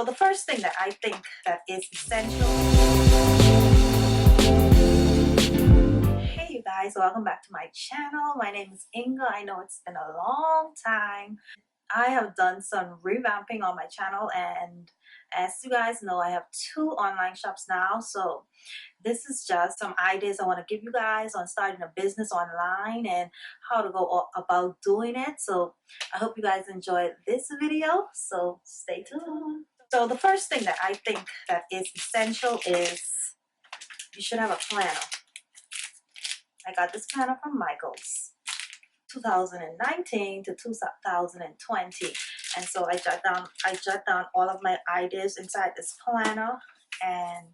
So the first thing that I think that is essential. Hey you guys, welcome back to my channel. My name is Inga. I know it's been a long time. I have done some revamping on my channel, and as you guys know, I have 2 online shops now. So this is just some ideas I want to give you guys on starting a business online and how to go about doing it. So I hope you guys enjoy this video, so stay tuned. So the first thing that I think that is essential is you should have a planner. I got this planner from Michaels, 2019 to 2020, and so I jot down all of my ideas inside this planner, and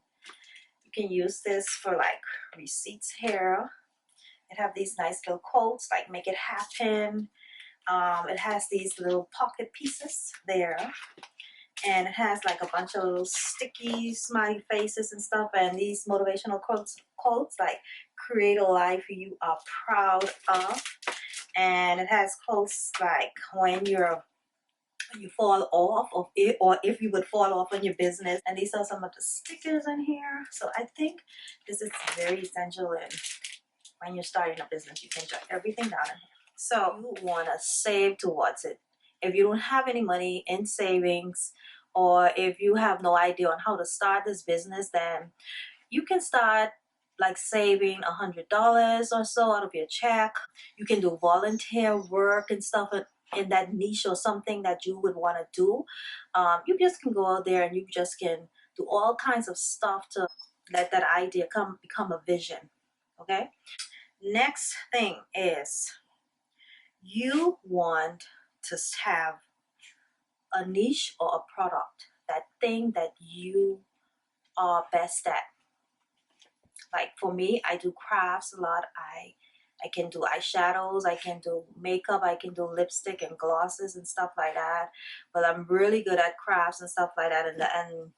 you can use this for like receipts here. It have these nice little quotes like "make it happen." It has these little pocket pieces there, and it has like a bunch of little sticky smiley faces and stuff, and these motivational quotes like "create a life you are proud of." And it has quotes like when you fall off, or if you would fall off on your business. And these are some of the stickers in here. So I think this is very essential in when you're starting a business. You can jot everything down in here. So you want to save towards it. If you don't have any money in savings, or if you have no idea on how to start this business, then you can start like saving $100 or so out of your check. You can do volunteer work and stuff in that niche, or something that you would want to do. You just can go out there and you just can do all kinds of stuff to let that idea become a vision. Okay, next thing is you want to have a niche or a product, that thing that you are best at. Like for me, I do crafts a lot. I can do eyeshadows, I can do makeup, I can do lipstick and glosses and stuff like that. But I'm really good at crafts and stuff like that, and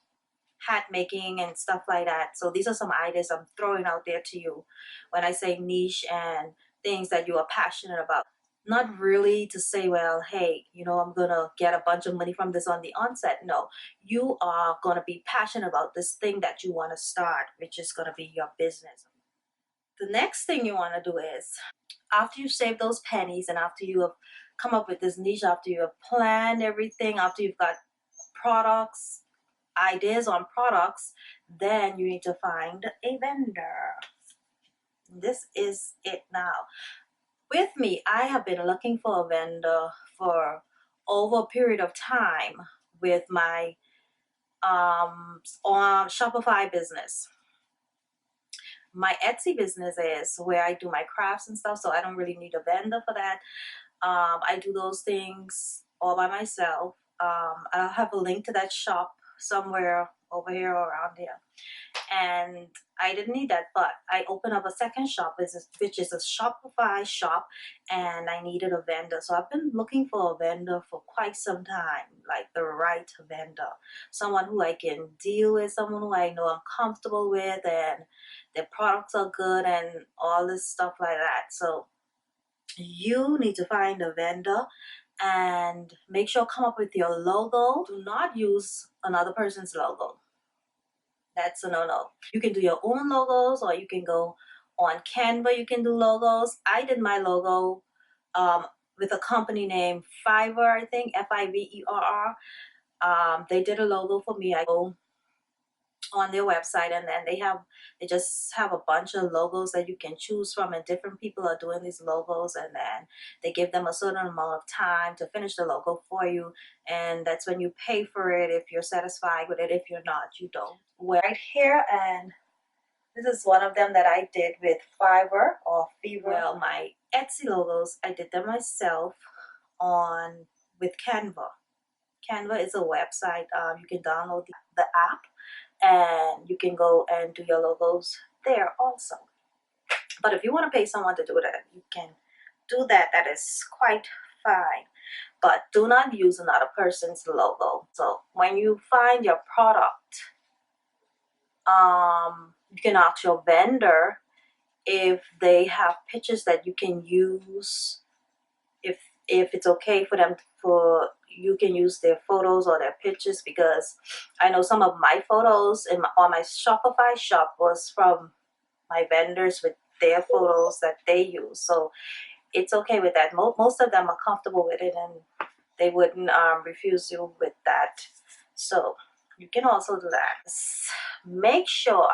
hat making and stuff like that. So these are some ideas I'm throwing out there to you when I say niche and things that you are passionate about. Not really to say, well, hey, I'm gonna get a bunch of money from this on the onset. No, you are gonna be passionate about this thing that you want to start, which is gonna be your business. The next thing you want to do is, after you save those pennies and after you have come up with this niche, after you have planned everything, after you've got products, ideas on products, then you need to find a vendor. This is it now. With me, I have been looking for a vendor for over a period of time with my on Shopify business. My Etsy business is where I do my crafts and stuff, so I don't really need a vendor for that. I do those things all by myself. I'll have a link to that shop somewhere over here or around here. And I didn't need that, but I opened up a second shop, which is a Shopify shop, and I needed a vendor. So I've been looking for a vendor for quite some time, like the right vendor, someone who I can deal with, someone who I know I'm comfortable with, and their products are good and all this stuff like that. So you need to find a vendor and make sure come up with your logo. Do not use another person's logo. That's a no-no. You can do your own logos, or you can go on Canva. You can do logos. I did my logo with a company named Fiverr, I think, Fiverr. They did a logo for me. I go on their website, and then they just have a bunch of logos that you can choose from, and different people are doing these logos, and then they give them a certain amount of time to finish the logo for you, and that's when you pay for it if you're satisfied with it. If you're not, you don't. Right here, and this is one of them that I did with Fiverr or Fiverr. Well, my Etsy logos, I did them myself with Canva. Canva is a website. You can download the app, and you can go and do your logos there also. But if you want to pay someone to do that, you can do that. That is quite fine. But do not use another person's logo. So when you find your product, you can ask your vendor if they have pictures that you can use, if it's okay for them for you can use their photos or their pictures, because I know some of my photos on my Shopify shop was from my vendors with their photos that they use. So it's okay with that. Most of them are comfortable with it, and they wouldn't refuse you with that. So you can also do that. Make sure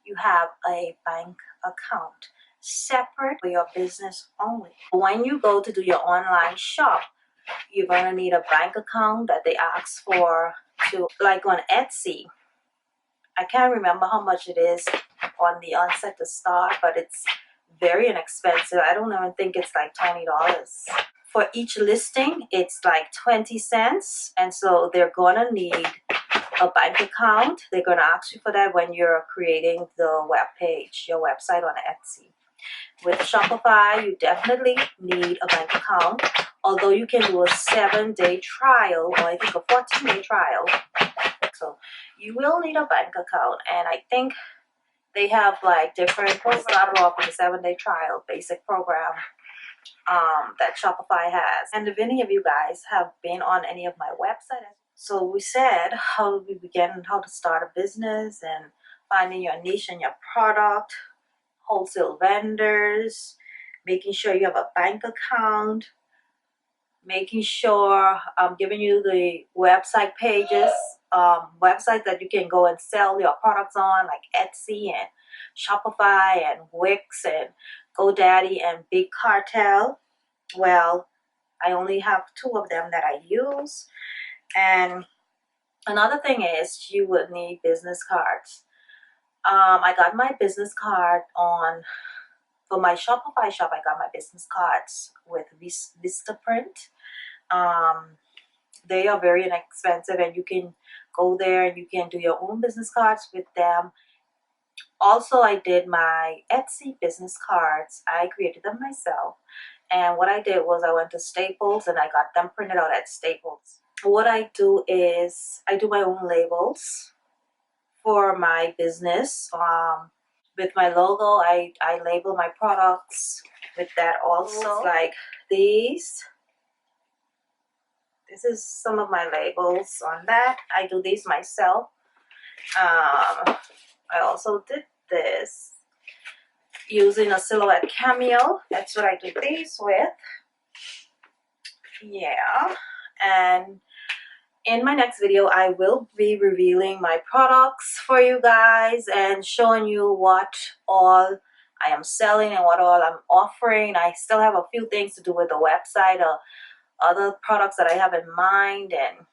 you have a bank account separate for your business only. When you go to do your online shop, you're going to need a bank account that they ask for, to like on Etsy. I can't remember how much it is on the onset to start, but it's very inexpensive. I don't even think it's like $20. For each listing, it's like 20 cents. And so they're gonna need a bank account. They're gonna ask you for that when you're creating the web page, your website on Etsy. With Shopify, you definitely need a bank account, although you can do a 7-day trial, or I think a 14-day trial. So you will need a bank account, and I think they have like different programs. Started off with a 7-day trial basic program that Shopify has. And if any of you guys have been on any of my websites, so we said how we begin, how to start a business and finding your niche and your product, wholesale vendors, making sure you have a bank account, making sure I'm giving you the website pages, websites that you can go and sell your products on, like Etsy and Shopify and Wix and GoDaddy and Big Cartel. Well, I only have 2 of them that I use. And another thing is you would need business cards. I got my business card for my Shopify shop. I got my business cards with Vistaprint. They are very inexpensive, and you can go there and you can do your own business cards with them. Also, I did my Etsy business cards. I created them myself. And what I did was I went to Staples and I got them printed out at Staples. What I do is I do my own labels for my business. With my logo, I label my products with that also. Like these. This is some of my labels on that. I do these myself. I also did this using a Silhouette Cameo. That's what I do these with. Yeah. And in my next video, I will be revealing my products for you guys and showing you what all I am selling and what all I'm offering. I still have a few things to do with the website, other products that I have in mind, and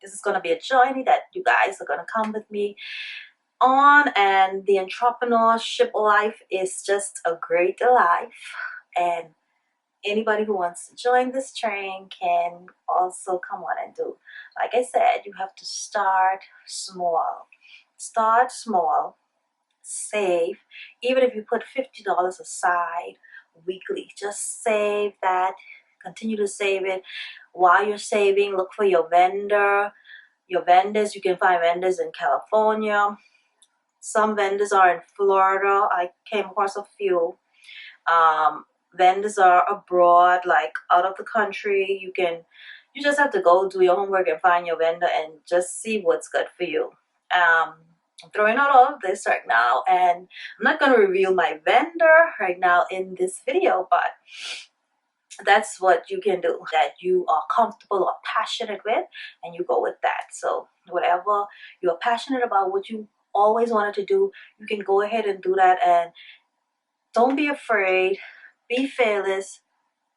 this is going to be a journey that you guys are going to come with me on. And the entrepreneurship life is just a great life, and anybody who wants to join this train can also come on and do. Like I said, you have to start small. Start small, save. Even if you put $50 aside weekly, just save that. Continue to save it. While you're saving, look for your vendor. Your vendors, you can find vendors in California. Some vendors are in Florida. I came across a few. Vendors are abroad, like out of the country. You just have to go do your homework and find your vendor and just see what's good for you. I'm throwing out all of this right now, and I'm not going to reveal my vendor right now in this video, but that's what you can do, that you are comfortable or passionate with, and you go with that. So whatever you're passionate about, what you always wanted to do, you can go ahead and do that. And don't be afraid. Be fearless.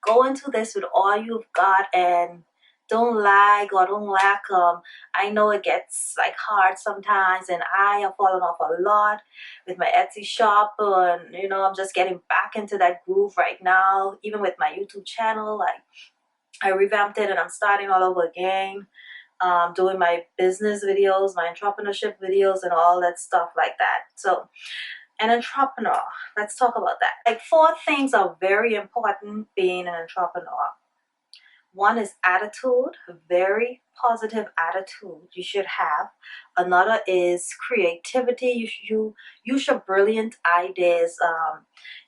Go into this with all you've got, and don't lag or don't lack. I know it gets like hard sometimes, and I have fallen off a lot with my Etsy shop, and I'm just getting back into that groove right now. Even with my YouTube channel, like I revamped it and I'm starting all over again, doing my business videos, my entrepreneurship videos, and all that stuff like that. So an entrepreneur, let's talk about that. Like 4 things are very important being an entrepreneur. One is attitude, very positive attitude you should have. Another is creativity. You use your brilliant ideas,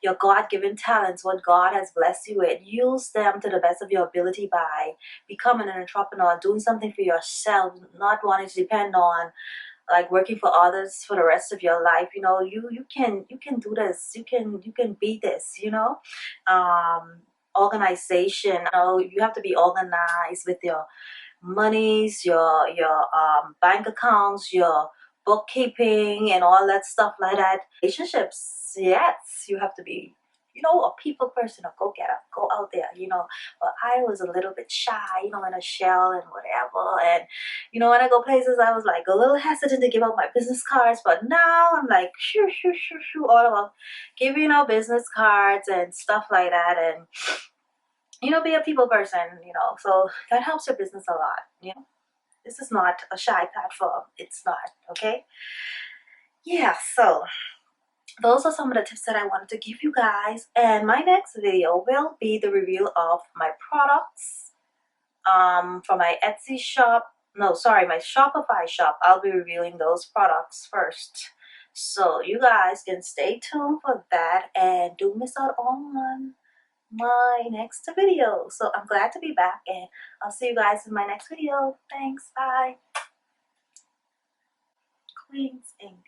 your God-given talents, what God has blessed you with. Use them to the best of your ability by becoming an entrepreneur, doing something for yourself, not wanting to depend on like working for others for the rest of your life. You know, you can do this. You can be this. You know, organization. You know, you have to be organized with your monies, your bank accounts, your bookkeeping, and all that stuff like that. Relationships, yes, you have to be, you know, a people person, a go-getter, go out there, you know. But I was a little bit shy, you know, in a shell and whatever. And you know, when I go places, I was like a little hesitant to give out my business cards. But now I'm like, shoo, shoo, shoo, shoo, all about giving out business cards and stuff like that. And you know, be a people person, you know, so that helps your business a lot. You know, this is not a shy platform, it's not. Okay, yeah, so those are some of the tips that I wanted to give you guys, and my next video will be the review of my products for my Etsy shop. No, sorry, my Shopify shop. I'll be reviewing those products first, so you guys can stay tuned for that and don't miss out on my next video. So I'm glad to be back, and I'll see you guys in my next video. Thanks, bye. Queens Ink.